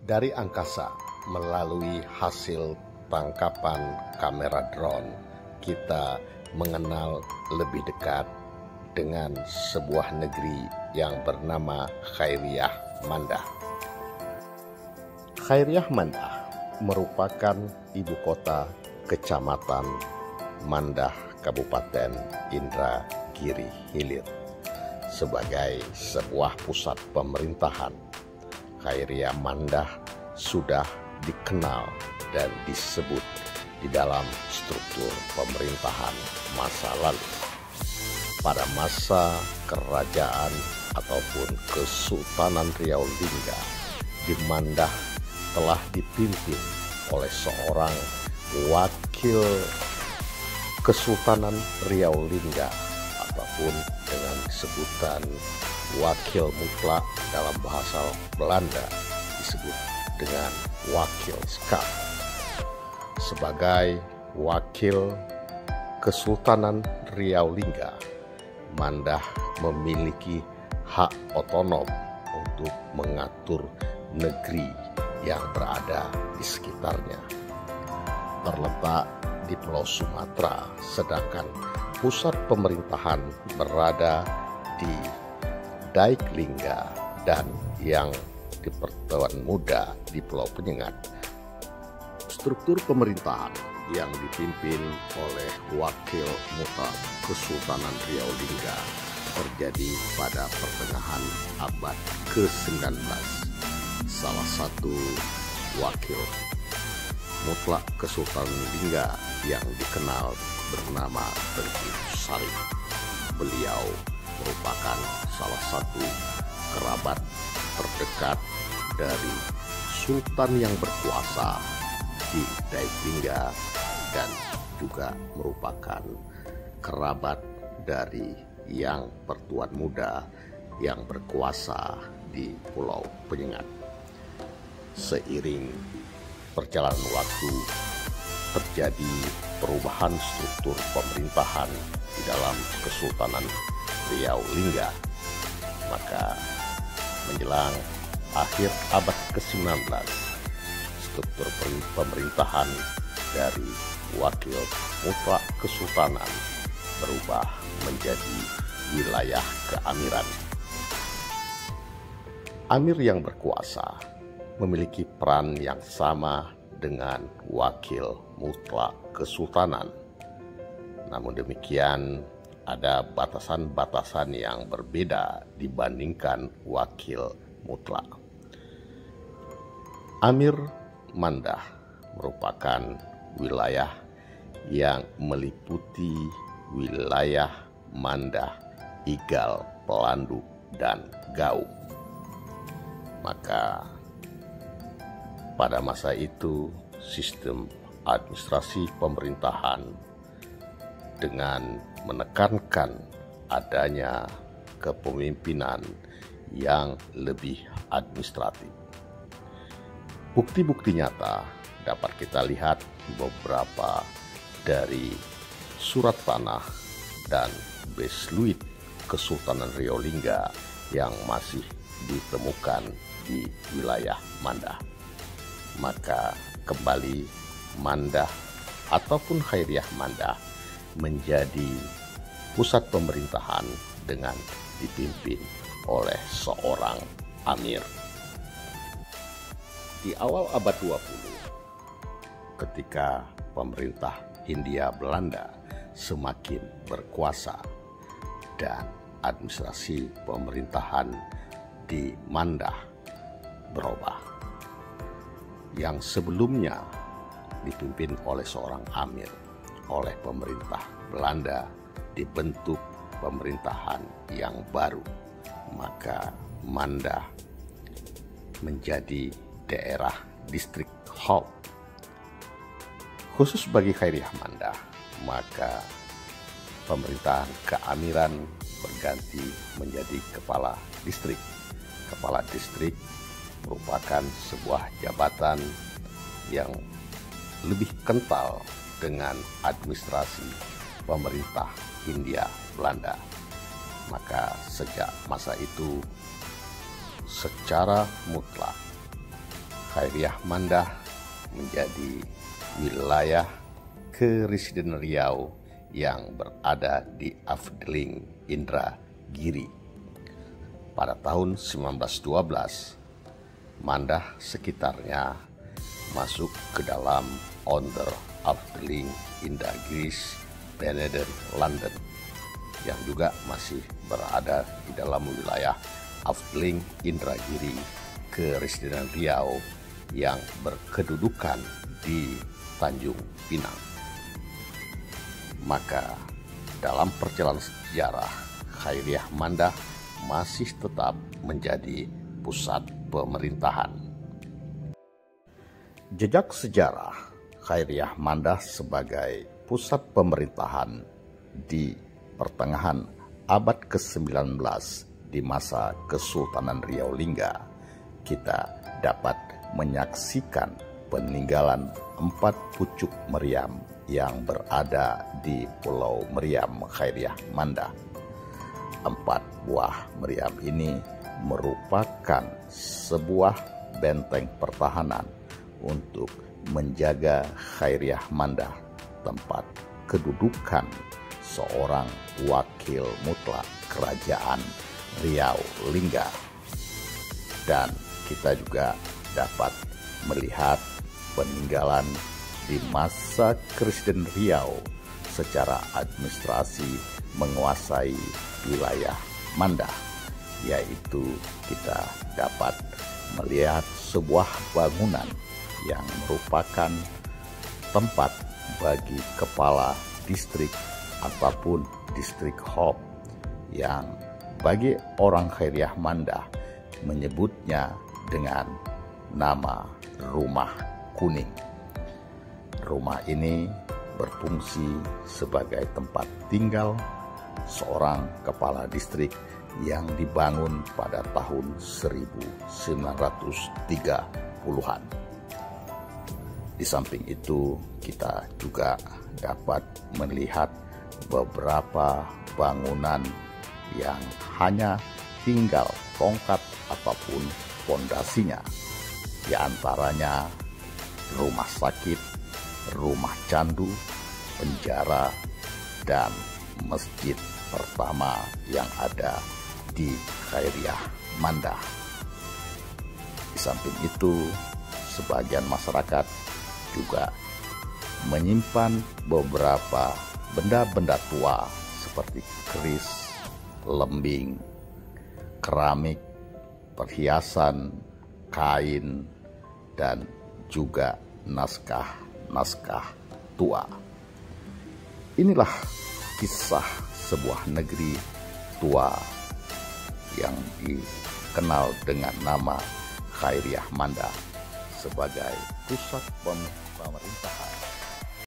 Dari angkasa, melalui hasil tangkapan kamera drone, kita mengenal lebih dekat dengan sebuah negeri yang bernama Khairiyah Mandah. Khairiyah Mandah merupakan ibu kota Kecamatan Mandah, Kabupaten Indragiri Hilir. Sebagai sebuah pusat pemerintahan, Khairiyah Mandah sudah dikenal dan disebut di dalam struktur pemerintahan masa lalu. Pada masa kerajaan ataupun Kesultanan Riau Lingga, di Mandah telah dipimpin oleh seorang wakil Kesultanan Riau Lingga ataupun dengan sebutan wakil mutlak dalam bahasa Belanda disebut dengan wakil skap. Sebagai wakil Kesultanan Riau Lingga, Mandah memiliki hak otonom untuk mengatur negeri yang berada di sekitarnya. Terletak di Pulau Sumatera, sedangkan pusat pemerintahan berada di Daik Lingga dan yang di Pertuan Muda di Pulau Penyengat. Struktur pemerintahan yang dipimpin oleh wakil mutlak Kesultanan Riau Lingga terjadi pada pertengahan abad ke-19. Salah satu wakil mutlak Kesultanan Lingga yang dikenal bernama Tengku Sarip. Beliau merupakan salah satu kerabat terdekat dari sultan yang berkuasa di Daik Lingga dan juga merupakan kerabat dari yang Pertuan Muda yang berkuasa di Pulau Penyengat. Seiring perjalanan waktu, terjadi perubahan struktur pemerintahan di dalam Kesultanan Riau Lingga. Maka menjelang akhir abad ke-19, struktur pemerintahan dari wakil mutlak kesultanan berubah menjadi wilayah keamiran. Amir yang berkuasa memiliki peran yang sama dengan wakil mutlak kesultanan. Namun demikian, ada batasan-batasan yang berbeda dibandingkan wakil mutlak. Amir Mandah merupakan wilayah yang meliputi wilayah Mandah, Igal, Pelanduk, dan Gaum. Maka pada masa itu sistem administrasi pemerintahan dengan menekankan adanya kepemimpinan yang lebih administratif. Bukti-bukti nyata dapat kita lihat beberapa dari surat tanah dan besluit Kesultanan Riau Lingga yang masih ditemukan di wilayah Mandah. Maka kembali Mandah ataupun Khairiyah Mandah menjadi pusat pemerintahan dengan dipimpin oleh seorang amir. Di awal abad 20, ketika pemerintah Hindia Belanda semakin berkuasa dan administrasi pemerintahan di Mandah berubah. Yang sebelumnya dipimpin oleh seorang amir, oleh pemerintah Belanda dibentuk pemerintahan yang baru, maka Mandah menjadi daerah distrik Haupt. Khusus bagi Khairiyah Mandah, maka pemerintahan keamiran berganti menjadi kepala distrik. Kepala distrik merupakan sebuah jabatan yang lebih kental dengan administrasi pemerintah Hindia Belanda. Maka sejak masa itu secara mutlak Khairiah Mandah menjadi wilayah Keresiden Riau yang berada di Afdeling Indragiri. Pada tahun 1912, Mandah sekitarnya masuk ke dalam Onder Afdeling Indragiri Beneden Landen yang juga masih berada di dalam wilayah Afdeling Indragiri Keresiden Riau yang berkedudukan di Tanjung Pinang. Maka dalam perjalanan sejarah, Khairiah Mandah masih tetap menjadi pusat pemerintahan. Jejak sejarah Khairiah Mandah sebagai pusat pemerintahan di pertengahan abad ke-19 di masa Kesultanan Riau Lingga, kita dapat menyaksikan peninggalan 4 pucuk meriam yang berada di Pulau Meriam Khairiah Mandah. 4 buah meriam ini merupakan sebuah benteng pertahanan untuk menjaga Khairiah Mandah, tempat kedudukan seorang wakil mutlak kerajaan Riau Lingga. Dan kita juga dapat melihat peninggalan di masa Keresiden Riau secara administrasi menguasai wilayah Mandah, yaitu kita dapat melihat sebuah bangunan yang merupakan tempat bagi kepala distrik ataupun distrik hop, yang bagi orang Khairiah Mandah menyebutnya dengan nama Rumah Kuning. Rumah ini berfungsi sebagai tempat tinggal seorang kepala distrik yang dibangun pada tahun 1930-an. Di samping itu, kita juga dapat melihat beberapa bangunan yang hanya tinggal tongkat ataupun fondasinya. Di antaranya rumah sakit, rumah candu, penjara, dan masjid pertama yang ada di Khairiah Mandah. Di samping itu, sebagian masyarakat juga menyimpan beberapa benda-benda tua seperti keris, lembing, keramik, perhiasan, kain, dan juga naskah-naskah tua. Inilah kisah sebuah negeri tua yang dikenal dengan nama Khairiah Mandah sebagai pusat pemerintahan